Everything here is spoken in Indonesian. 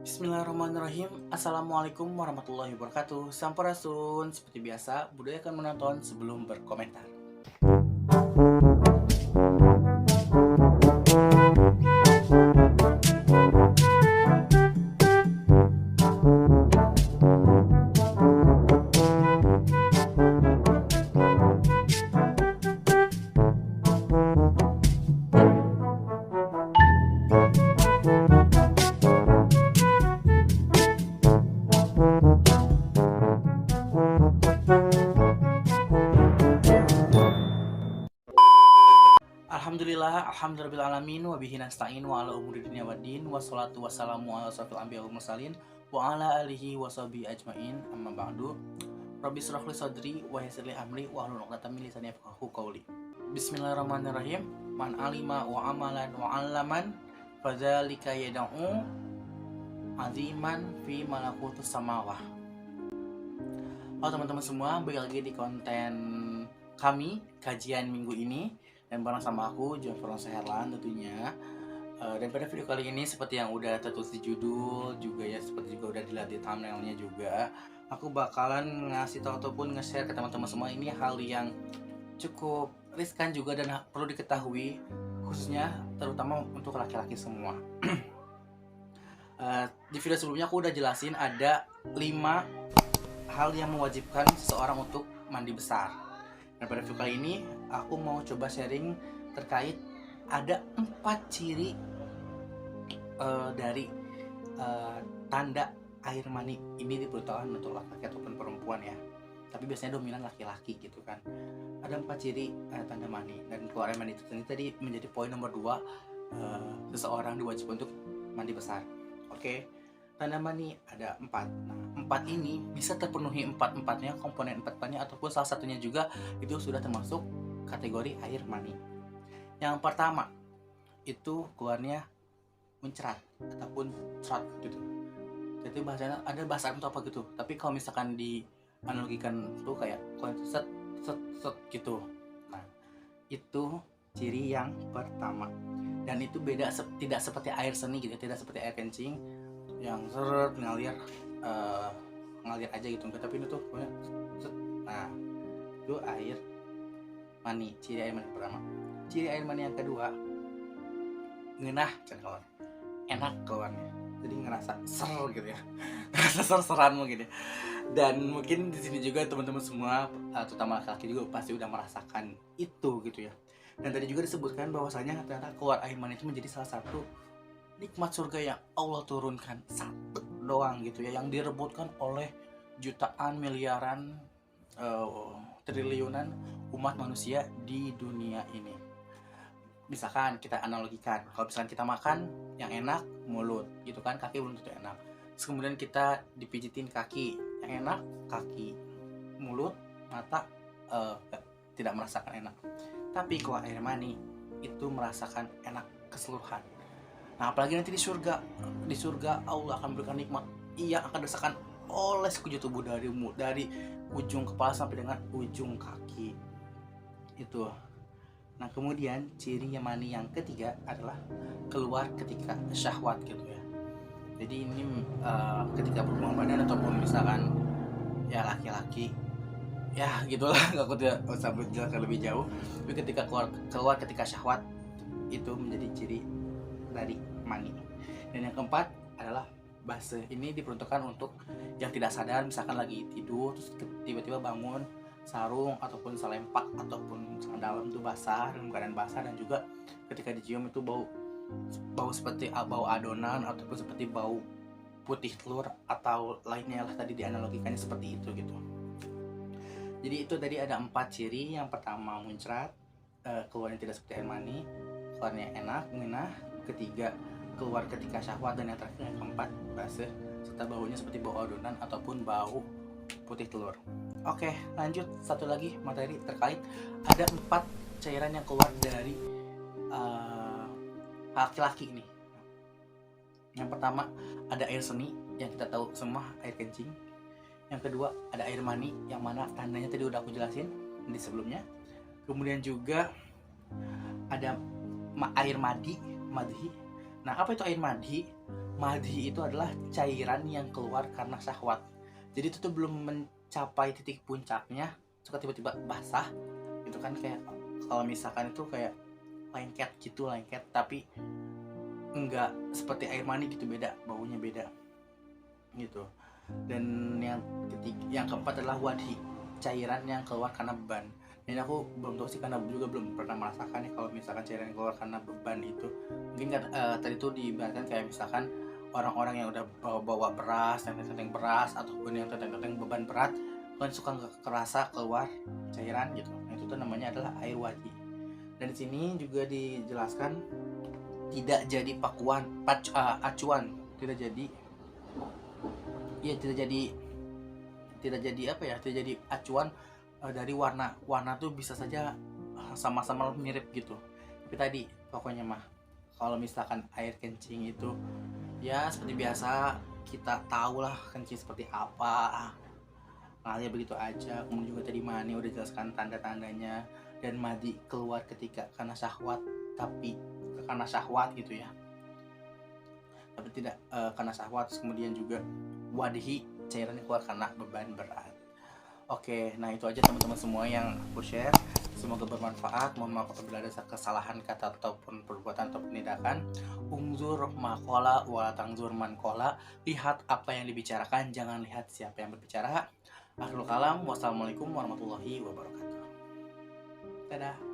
Bismillahirrahmanirrahim. Assalamualaikum warahmatullahi wabarakatuh. Sampurasun. Seperti biasa, budayakan menonton sebelum berkomentar. Alhamdulillahirrahmanirrahim. Wabihi nasta'in wa ala umuri dunya waddin. Wassalatu wassalamu ala asrofil anbiya wal mursalin wa ala alihi wa sahbihi ajmain. Amma ba'du. Rabbi shrah li sadri wa yassir li amri wa hlul 'uqdatam min lisani yafqahu qawli. Bismillahirrahmanirrahim. Man alima wa amalan wa 'allaman fadzalika yad'u aziman fi malakutus samawah. Halo teman-teman semua, balik lagi di konten kami kajian minggu ini dan bareng sama aku John Fronsa Herlan tentunya. Dan pada video kali ini seperti yang udah tertulis di judul juga ya, seperti juga udah dilihat di thumbnailnya juga, aku bakalan ngasih tahu ataupun nge-share ke teman-teman semua ini hal yang cukup riskan juga dan perlu diketahui, khususnya terutama untuk laki-laki semua. Di video sebelumnya aku udah jelasin ada 5 hal yang mewajibkan seseorang untuk mandi besar. Dan pada video kali ini aku mau coba sharing terkait ada 4 ciri dari tanda air mani ini diperuntukkan untuk laki-laki ataupun perempuan ya. Tapi biasanya dominan laki-laki gitu kan. Ada 4 ciri tanda mani, dan keluar air mani itu tadi menjadi poin nomor 2, seseorang diwajibkan untuk mandi besar. Oke. Tanda mani ada 4. Nah, 4 ini bisa terpenuhi 4-empatnya, komponen 4-empatnya, ataupun salah satunya juga itu sudah termasuk kategori air mani. Yang pertama itu keluarnya muncrat ataupun trot gitu. Jadi bahasanya ada bahasa Arab apa gitu. Tapi kalau misalkan dianalogikan tuh kayak set set set gitu. Nah, itu ciri yang pertama. Dan itu beda, tidak seperti air seni gitu, tidak seperti air kencing yang seret ngalir aja gitu, tapi ini tuh pokoknya set. Nah, itu air mani, ciri air mani pertama. Ciri air mani yang kedua, ngenah kawan, enak keluarnya, jadi ngerasa ser gitu ya. Ngerasa ser-seran mungkin ya. Dan mungkin di sini juga teman-teman semua, terutama laki-laki juga pasti udah merasakan itu gitu ya. Dan tadi juga disebutkan bahwasanya ternyata keluar air mani itu menjadi salah satu nikmat surga yang Allah turunkan, satu doang gitu ya, yang direbutkan oleh jutaan, miliaran, triliunan umat manusia di dunia ini. Misalkan kita analogikan, kalau misalkan kita makan yang enak mulut gitu kan, kaki belum tentu enak. Terus kemudian kita dipijitin kaki, yang enak kaki, mulut, mata tidak merasakan enak. Tapi kalau air mani itu merasakan enak keseluruhan. Nah, apalagi nanti di surga Allah akan berikan nikmat. Ia akan dirasakan oleh sekujur tubuh dari ujung kepala sampai dengan ujung kaki. Itu. Nah, kemudian ciri mani yang ketiga adalah keluar ketika syahwat gitu ya. Jadi ini ketika berhubungan badan ataupun misalkan ya laki-laki ya gitulah, aku tidak usah menjelaskan lebih jauh. Tapi ketika keluar ketika syahwat itu menjadi ciri dari mani. Dan yang keempat adalah base. Ini diperuntukkan untuk yang tidak sadar, misalkan lagi tidur terus tiba-tiba bangun, sarung ataupun selempak ataupun dalam itu basah, dalam keadaan basah, dan juga ketika dicium itu bau seperti bau adonan ataupun seperti bau putih telur atau lainnya lah, tadi dianalogikannya seperti itu gitu. Jadi itu tadi ada 4 ciri. Yang pertama muncrat, keluarnya tidak seperti air mani, keluarnya enak, mengenah. Ketiga, keluar ketika syahwat. Dan yang terakhir, yang keempat, base, serta baunya seperti bau adonan ataupun bau putih telur. Oke, lanjut satu lagi materi terkait ada 4 cairan yang keluar dari laki-laki ini. Yang pertama ada air seni yang kita tahu semua, air kencing. Yang kedua ada air mani, yang mana tandanya tadi udah aku jelasin di sebelumnya. Kemudian juga ada air madhi. Nah, apa itu air madhi? madhi itu adalah cairan yang keluar karena syahwat. Jadi itu tuh belum mencapai titik puncaknya, suka tiba-tiba basah gitu kan. Kayak kalau misalkan itu kayak lengket gitu, lengket, tapi enggak seperti air mani gitu, beda, baunya beda gitu. Dan yang keempat adalah wadhi, cairan yang keluar karena beban. Dan aku belum tahu sih, karena juga belum pernah merasakan ya kalau misalkan cairan yang keluar karena beban itu. Mungkin kan tadi itu diibaratkan kayak misalkan orang-orang yang udah bawa beras, tenteng beras, ataupun yang tenteng beban berat kan suka kerasa keluar cairan gitu. Nah, itu tuh namanya adalah air wadhi. Dan di sini juga dijelaskan tidak jadi acuan, tidak jadi, ya tidak jadi apa ya, tidak jadi acuan dari warna tuh bisa saja sama-sama mirip gitu. Tapi tadi pokoknya mah kalau misalkan air kencing itu ya seperti biasa, kita tahu lah kencing seperti apa, ngalir begitu aja. Kemudian juga tadi mani udah jelaskan tanda-tandanya, dan madi keluar ketika karena syahwat, tapi karena syahwat gitu ya, tapi tidak karena syahwat. Kemudian juga wadhi, cairan yang keluar karena beban berat. Oke, nah itu aja teman-teman semua yang aku share. Semoga bermanfaat. Mohon maaf apabila ada kesalahan kata ataupun perbuatan atau tindakan. Ungzur makola wa tangzur mankola. Lihat apa yang dibicarakan, jangan lihat siapa yang berbicara. Akhirul kalam, wassalamualaikum warahmatullahi wabarakatuh. Dadah.